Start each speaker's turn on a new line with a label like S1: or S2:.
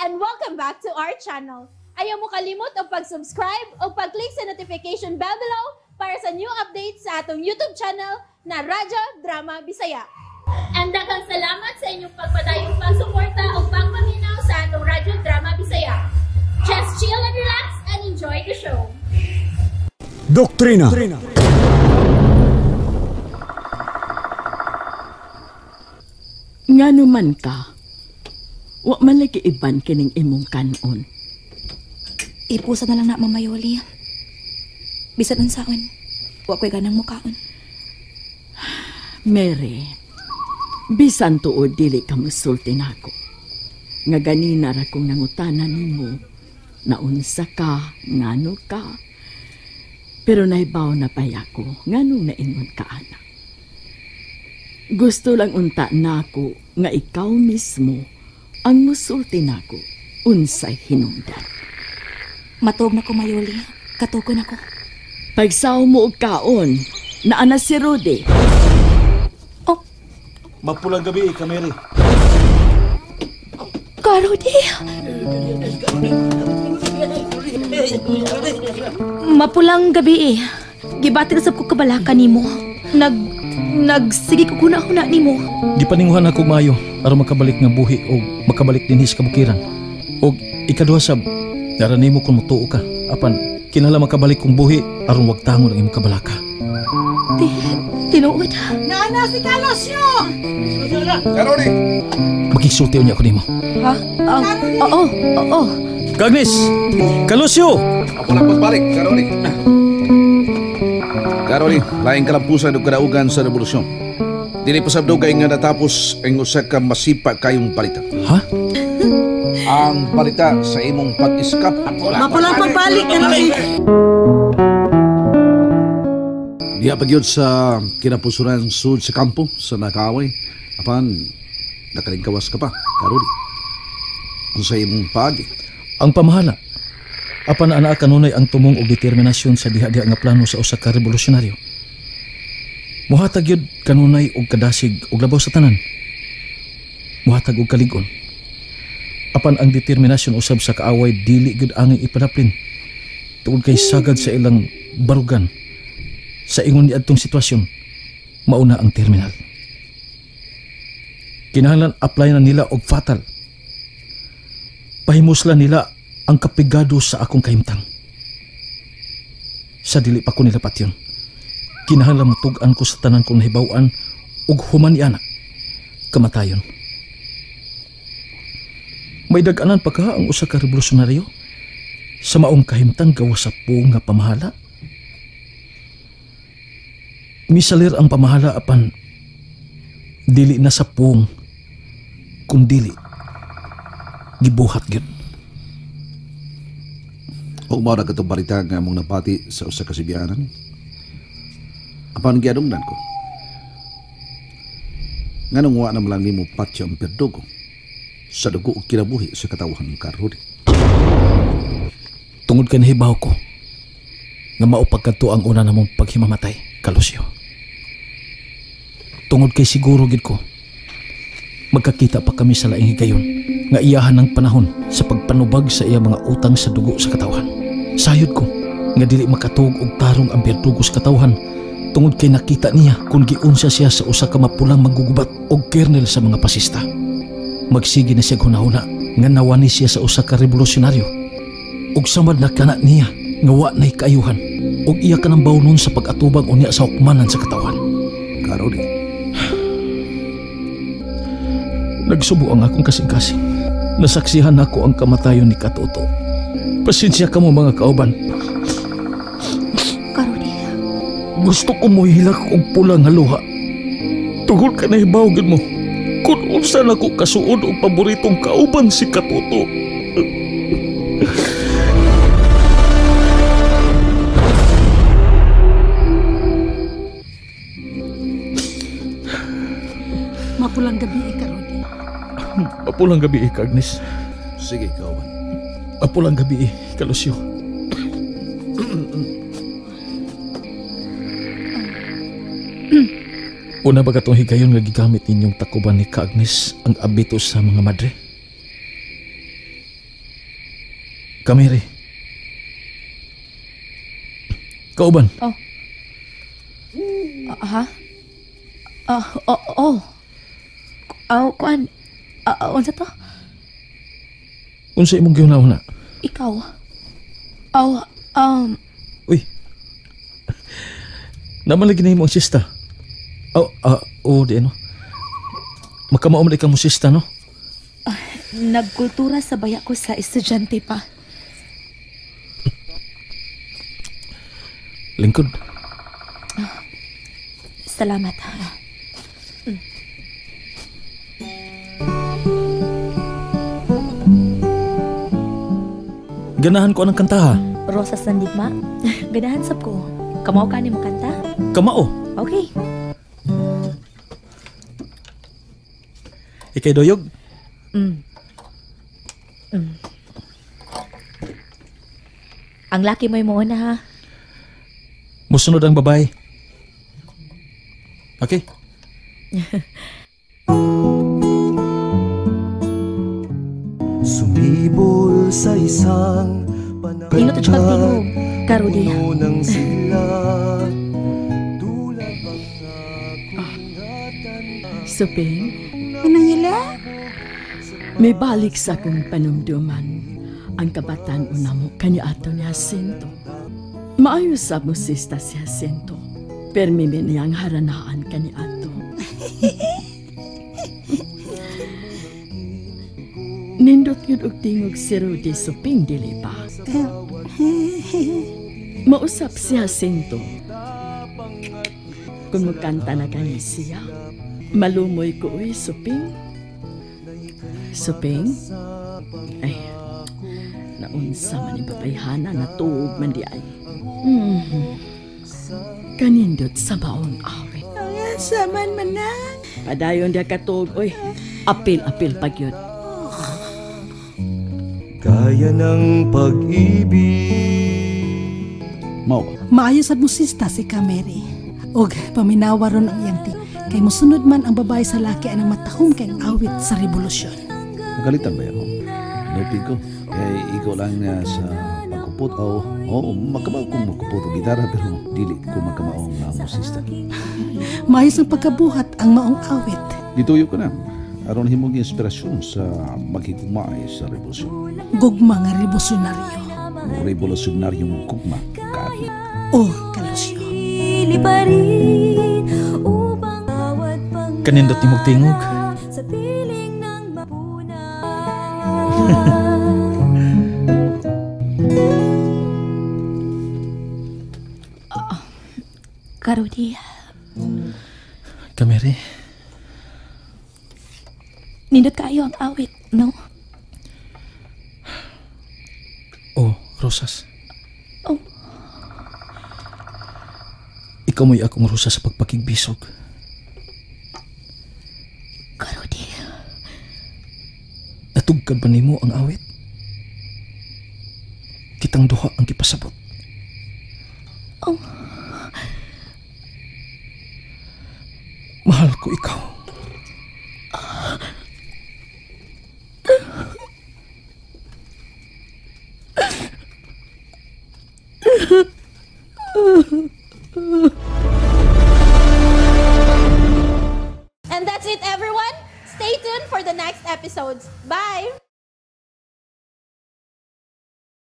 S1: and welcome back to our channel. Ayaw mo kalimot o pag-subscribe o pag-click sa notification bell below para sa new updates sa atong YouTube channel na Radyo Drama Bisaya. And daghang salamat sa inyong pagpadayong pagsuporta o pagpaminaw sa atong Radyo Drama Bisaya. Just chill and relax and enjoy the show.
S2: Doktrina.
S3: Ngano man ka, wa man lagi iban kining imong kanon.
S4: Ipusa na lang na mamayoli. Bisan unsaon, wa ko'y ganang mukaon.
S3: Mary, bisan tuod dili ka musulti nako. Nga ganina ra kong nangutanan nimo, naunsa ka, ngano ka. Pero naibaw na paya ko, ngano naingon ka ana. Gusto lang unta nako nga ikaw mismo ang musulti nako unsay hinungdan.
S4: Matog na ko mayoli, katukon ako.
S3: Pagsaw mo og kaon, naana si Rudy.
S4: Oh,
S2: Mapulang gabi, Kameri.
S4: ka Rudy. Mapulang gabi eh. Gibati na sab ko kabalakan nimo. Nagsige ko kuna-kuna nimo.
S5: Gipaninguhan ako maayo aron makabalik nga buhi o makabalik dinhi sa kabukiran. Og ikaduha sab, naranay mo kung mutuo ka. Apan, kinala makabalik kong buhi aron wag tangon ang imong kabalaka.
S4: Tinuod.
S1: Nana si Carlos nyo!
S2: Karoli!
S5: Magkisulti niya ako nimo.
S4: Ha? Oo.
S5: Agnes! Kalusyo!
S6: Ako lang pagbalik, Karoli. Karoli, laing kalampusan ng kadaugan sa revolusyon. Dili pasabdo kay nga natapos ang usa ka masipa kayong balita.
S5: Ha?
S6: Ang balita sa imong pag-iskap.
S1: Mapulang pagbalik, Karoli.
S6: Diya pagyod sa kinapusuran sud sa kampo sa nakaaway. Apan, nakalingkawas ka pa, Karoli. Ang sa imong pagi.
S5: Ang pamahala. Apan ana kanunay ang tumong og determinasyon sa diha-diha nga plano sa usa ka revolusyonaryo. Muhatag yun kanunay og kadasig og labaw sa tanan. Muhatag og kaligon. Apan ang determinasyon usab sa kaaway dili gyud angay ipadaplin. Tungod kay sagad sa ilang barugan. Sa ingon niadtong sitwasyon, mauna ang terminal. Kinahanglan apply na nila og fatal. Pahimuslan nila ang kapigado sa akong kahimtang. Sa dili pa ko nilapat yun, kinahanglan mutugan ko sa tanan kong nahibawan ug human ni anak, kamatayon. May dag-anan pa ka ang usa ka revolusyonaryo sa maong kahimtang gawa sa puong nga pamahala. Misalir ang pamahala apan dili na sa puong kung dili gibuhat gyud.
S6: O mao na katong balita nga mong napati sa usa ka sibianan. Apan giadungdan ko. Nganong wa na lang nimo patya ang perdugo sa dugo ug kinabuhi sa katawhan ka, Rudy.
S5: Tungod kay nahibaw ko nga mao pagkadto ang una namong paghimamatay, Kalusyo. Tungod kay siguro gid ko magkakita pa kami sa laing higayon nga iyahan ng panahon sa pagpanubag sa iya mga utang sa dugo sa katawhan. Sayod ko nga dili makatuog og tarong ang berdugo sa katawhan tungod kay nakita niya kung giunsa siya sa usa ka mapulang manggugubat og kernel sa mga pasista. Magsige na siya hunahuna nga nawani siya sa usa ka revolusyonaryo ug samad na kana niya nga wa nay kaayuhan ug iya ka nang bawnon sa pag-atubang unya sa hukmanan sa katawhan.
S6: Karoli,
S5: nagsubo ang akong kasing-kasing. Nasaksihan ako ang kamatayon ni Katoto. Pasensya ka mo mga kauban.
S4: Karoli.
S5: Gusto ko mo hilak og pulang nga luha. Tungod ka na hibawgin mo. Kung unsa na ko kasuod og paboritong kauban si Katoto.
S1: Mapulang gabi, Karoli.
S5: Mapulang gabi ka, Agnes.
S6: sige kauban.
S5: Mapulang gabi Kalusyo. Una ba katong higayon nga gigamit ninyong takuban ni Ka Agnes ang abitos sa mga madre? Kamiri. Kauban.
S4: Ha? Oh. Kuan. Unsa to?
S5: Unsa imong gihuna-una?
S4: Ikaw.
S5: Uy. Naman lagi na imong sista. Di ano. Makamao man ikaw mo sista, no?
S4: Nagkultura sa baya ko sa estudyante pa.
S5: Lingkod.
S4: Salamat.
S5: Ganahan ko anang kanta ha.
S4: Rosa Sandigma. Ganahan sab ko. Kamao ka ni makanta?
S5: Kamao.
S4: Okay.
S5: Ikay doyog.
S4: Ang laki mo yung muna ha.
S5: Musunod ang babae. Okay?
S7: Sumibol sa isang
S4: Ino to tsaka tingog, Karudi.
S7: ng sila.
S3: Suping? May balik sa kong panumduman ang kabatan una mo kanya ato ni Jacinto. Maayos sa mo sista si Jacinto, pero may niyang haranaan kanya ato. Nindot yun og tingog si Rudy Suping, dili ba? Mausap si Jacinto. Kung magkanta na kanya siya, malumoy ko uy, Suping. Suping? Ay, naunsa man yung papayhana na tuog man di ay. Kanindot sa maong awit.
S8: Saman man na.
S3: Padayon dia katuog, uy. Apil-apil pagyod.
S7: Gaya ng pag-ibig.
S6: Mao.
S8: Maayos at musista si Kameri. Og paminawa ron ang iyang ti. Kay musunod man ang babae sa laki ang matahom kay awit sa revolusyon.
S6: Nagalitan ba ako? Lupig ko. Kaya ikaw lang sa pagkupot. Magkamaw kong magkupot o gitara pero dili ko magkamaong musista.
S8: Maayos ang pagkabuhat ang maong awit.
S6: Dituyo ko na. Aron himong inspirasyon sa maghikumay sa revolusyon.
S8: Gugma nga revolusyonaryo.
S6: Revolusyonaryong gugma. Kahi.
S8: O kalusyo.
S5: Kanindot ni mong tingog.
S4: Karudi.
S5: Kamiri.
S4: Nindot kayo ang awit, no?
S5: Rosas.
S4: Oh.
S5: Ikaw mo'y akong rosas sa pagpakigbisog.
S4: Karudi.
S5: Natugkad ba nimo ang awit? Kitang duha ang kipasabot.
S4: Oh.
S5: Mahal ko ikaw.
S1: And that's it, everyone. Stay tuned for the next episodes. Bye!